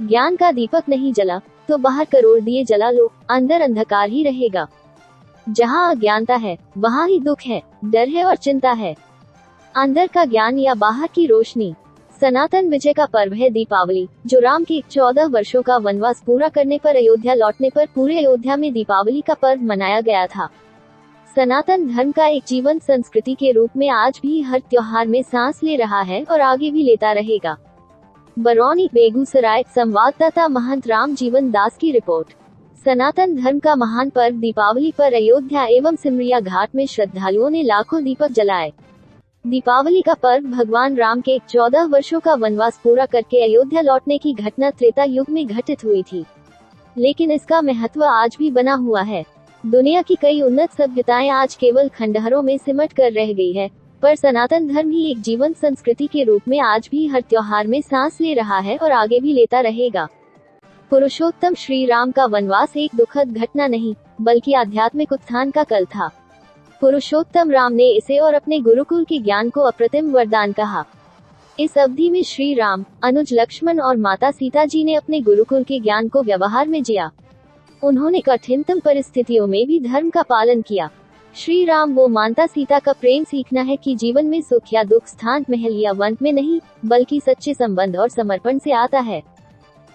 ज्ञान का दीपक नहीं जला तो बाहर करोड़ दिए जला लो, अंदर अंधकार ही रहेगा। जहाँ अज्ञानता है वहाँ ही दुख है, डर है और चिंता है। अंदर का ज्ञान या बाहर की रोशनी। सनातन विजय का पर्व है दीपावली, जो राम के 14 वर्षों का वनवास पूरा करने पर अयोध्या लौटने पर पूरे अयोध्या में दीपावली का पर्व मनाया गया था। सनातन धर्म का एक जीवंत संस्कृति के रूप में आज भी हर त्योहार में सांस ले रहा है और आगे भी लेता रहेगा। बरौनी बेगूसराय, संवाददाता महंत राम जीवन दास की रिपोर्ट। सनातन धर्म का महान पर्व दीपावली पर अयोध्या एवं सिमरिया घाट में श्रद्धालुओं ने लाखों दीपक जलाए। दीपावली का पर्व भगवान राम के 14 वर्षों का वनवास पूरा करके अयोध्या लौटने की घटना त्रेता युग में घटित हुई थी, लेकिन इसका महत्व आज भी बना हुआ है। दुनिया की कई उन्नत सभ्यताएं आज केवल खंडहरों में सिमट कर रह गई है, पर सनातन धर्म ही एक जीवंत संस्कृति के रूप में आज भी हर त्योहार में सांस ले रहा है और आगे भी लेता रहेगा। पुरुषोत्तम श्री राम का वनवास एक दुखद घटना नहीं, बल्कि आध्यात्मिक उत्थान का कल था। पुरुषोत्तम राम ने इसे और अपने गुरुकुल के ज्ञान को अप्रतिम वरदान कहा। इस अवधि में श्री राम, अनुज लक्ष्मण और माता सीता जी ने अपने गुरुकुल के ज्ञान को व्यवहार में जिया। उन्होंने कठिनतम परिस्थितियों में भी धर्म का पालन किया। श्री राम वो माता सीता का प्रेम सीखना है कि जीवन में सुख या दुख स्थान महल या वन में नहीं, बल्कि सच्चे संबंध और समर्पण से आता है।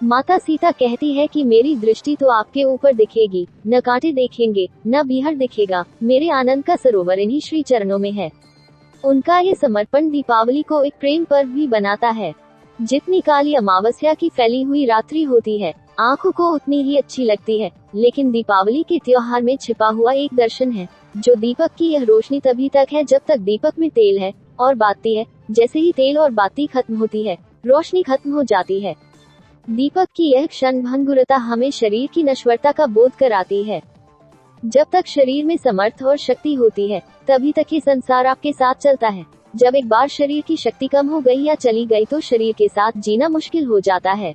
माता सीता कहती है कि मेरी दृष्टि तो आपके ऊपर दिखेगी, न कांटे देखेंगे, न बीहड़ दिखेगा, मेरे आनंद का सरोवर इन्हीं श्री चरणों में है। उनका ये समर्पण दीपावली को एक प्रेम पर्व भी बनाता है। जितनी काली अमावस्या की फैली हुई रात्रि होती है, आंखों को उतनी ही अच्छी लगती है, लेकिन दीपावली के त्योहार में छिपा हुआ एक दर्शन है, जो दीपक की यह रोशनी तभी तक है जब तक दीपक में तेल है और बाती है। जैसे ही तेल और बाती खत्म होती है, रोशनी खत्म हो जाती है। दीपक की यह क्षण भंगुरता हमें शरीर की नश्वरता का बोध कराती है। जब तक शरीर में समर्थ और शक्ति होती है, तभी तक ये संसार आपके साथ चलता है। जब एक बार शरीर की शक्ति कम हो गई या चली गई तो शरीर के साथ जीना मुश्किल हो जाता है।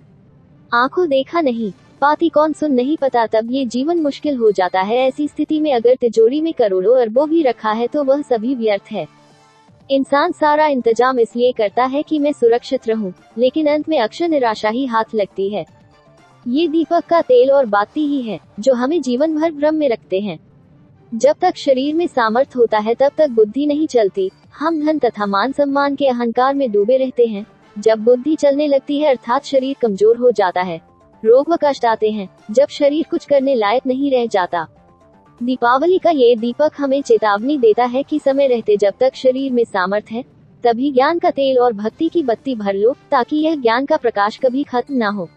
आंखों देखा नहीं, पाती कौन सुन नहीं पता, तब ये जीवन मुश्किल हो जाता है। ऐसी स्थिति में अगर तिजोरी में करोड़ों अरबों भी रखा है तो वह सभी व्यर्थ है। इंसान सारा इंतजाम इसलिए करता है कि मैं सुरक्षित रहूं, लेकिन अंत में अक्षय निराशा ही हाथ लगती है। ये दीपक का तेल और बाती ही है जो हमें जीवन भर भ्रम में रखते हैं। जब तक शरीर में सामर्थ्य होता है तब तक बुद्धि नहीं चलती। हम धन तथा मान सम्मान के अहंकार में डूबे रहते हैं। जब बुद्धि चलने लगती है अर्थात शरीर कमजोर हो जाता है, रोग व कष्ट आते हैं। जब शरीर कुछ करने लायक नहीं रह जाता। दीपावली का ये दीपक हमें चेतावनी देता है कि समय रहते जब तक शरीर में सामर्थ्य है, तभी ज्ञान का तेल और भक्ति की बत्ती भर लो, ताकि यह ज्ञान का प्रकाश कभी खत्म ना हो।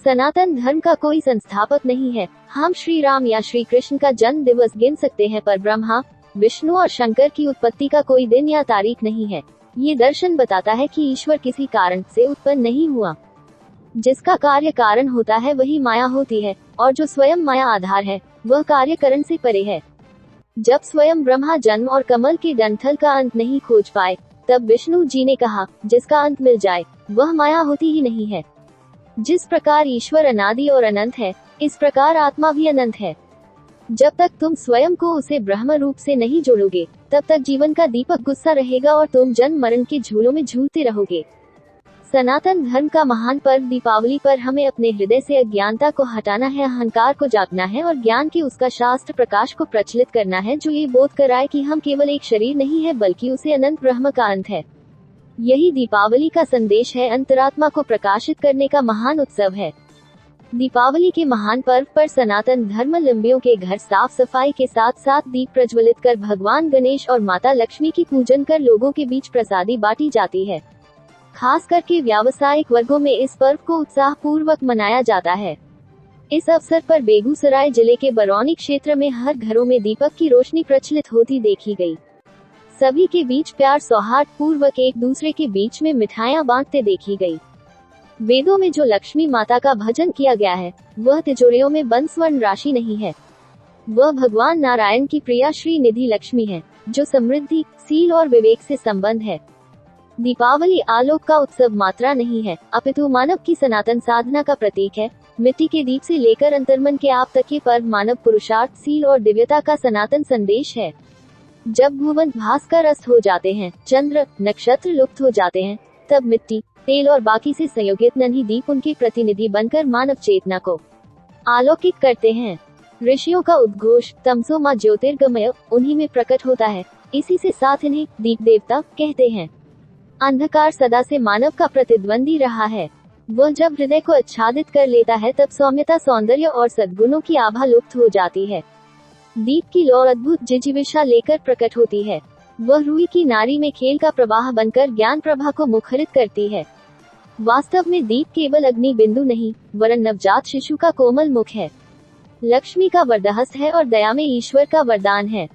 सनातन धर्म का कोई संस्थापक नहीं है। हम श्री राम या श्री कृष्ण का जन्म दिवस गिन सकते हैं, पर ब्रह्मा, विष्णु और शंकर की उत्पत्ति का कोई दिन या तारीख नहीं है। ये दर्शन बताता है कि ईश्वर किसी कारण से उत्पन्न नहीं हुआ। जिसका कार्य कारण होता है वही माया होती है, और जो स्वयं माया आधार है वह कार्य कारण से परे है। जब स्वयं ब्रह्मा जन्म और कमल के डंठल का अंत नहीं खोज पाए, तब विष्णु जी ने कहा, जिसका अंत मिल जाए वह माया होती ही नहीं है। जिस प्रकार ईश्वर अनादि और अनंत है, इस प्रकार आत्मा भी अनंत है। जब तक तुम स्वयं को उसे ब्रह्म रूप से नहीं जोड़ोगे, तब तक जीवन का दीपक गुस्सा रहेगा और तुम जन्म मरण के झूलों में झूलते रहोगे। सनातन धर्म का महान पर्व दीपावली पर हमें अपने हृदय से अज्ञानता को हटाना है, अहंकार को जागना है और ज्ञान के उसका शास्त्र प्रकाश को प्रचलित करना है, जो ये बोध कराए कि हम केवल एक शरीर नहीं है, बल्कि उसे अनंत ब्रह्म का अंत है। यही दीपावली का संदेश है, अंतरात्मा को प्रकाशित करने का महान उत्सव है। दीपावली के महान पर्व पर सनातन धर्मावलंबियों के घर साफ सफाई के साथ साथ दीप प्रज्वलित कर भगवान गणेश और माता लक्ष्मी की पूजन कर लोगों के बीच प्रसादी बांटी जाती है। खास करके व्यावसायिक वर्गों में इस पर्व को उत्साह पूर्वक मनाया जाता है। इस अवसर पर बेगूसराय जिले के बरौनी क्षेत्र में हर घरों में दीपक की रोशनी प्रचलित होती देखी गई। सभी के बीच प्यार सौहार्द पूर्वक एक दूसरे के बीच में मिठाइयां बांटते देखी गई। वेदों में जो लक्ष्मी माता का भजन किया गया है, वह तिजोरियों में बंद स्वर्ण राशि नहीं है। वह भगवान नारायण की प्रिया श्री निधि लक्ष्मी है, जो समृद्धि, सील और विवेक से संबंध है। दीपावली आलोक का उत्सव मात्रा नहीं है, अपितु मानव की सनातन साधना का प्रतीक है। मिट्टी के दीप से लेकर अंतर्मन के आप तक ये पर्व मानव पुरुषार्थ, सील और दिव्यता का सनातन संदेश है। जब भुवन भास्कर अस्त हो जाते हैं, चंद्र नक्षत्र लुप्त हो जाते हैं, तब मिट्टी, तेल और बाकी से संयोगित नन्ही दीप उनके प्रतिनिधि बनकर मानव चेतना को आलोकित करते हैं। ऋषियों का उद्घोष तमसो मां ज्योतिर्गमय उन्हीं में प्रकट होता है। इसी से साथ इन्हें दीप देवता कहते हैं। अंधकार सदा से मानव का प्रतिद्वंदी रहा है। वह जब हृदय को आच्छादित कर लेता है तब सौम्यता, सौंदर्य और सद्गुणों की आभा लुप्त हो जाती है। दीप की लौ अद्भुत जिजीविषा लेकर प्रकट होती है। वह रूई की नारी में खेल का प्रवाह बनकर ज्ञान प्रभा को मुखरित करती है। वास्तव में दीप केवल अग्नि बिंदु नहीं, वरन नवजात शिशु का कोमल मुख है। लक्ष्मी का वरदहस्त है और दया में ईश्वर का वरदान है।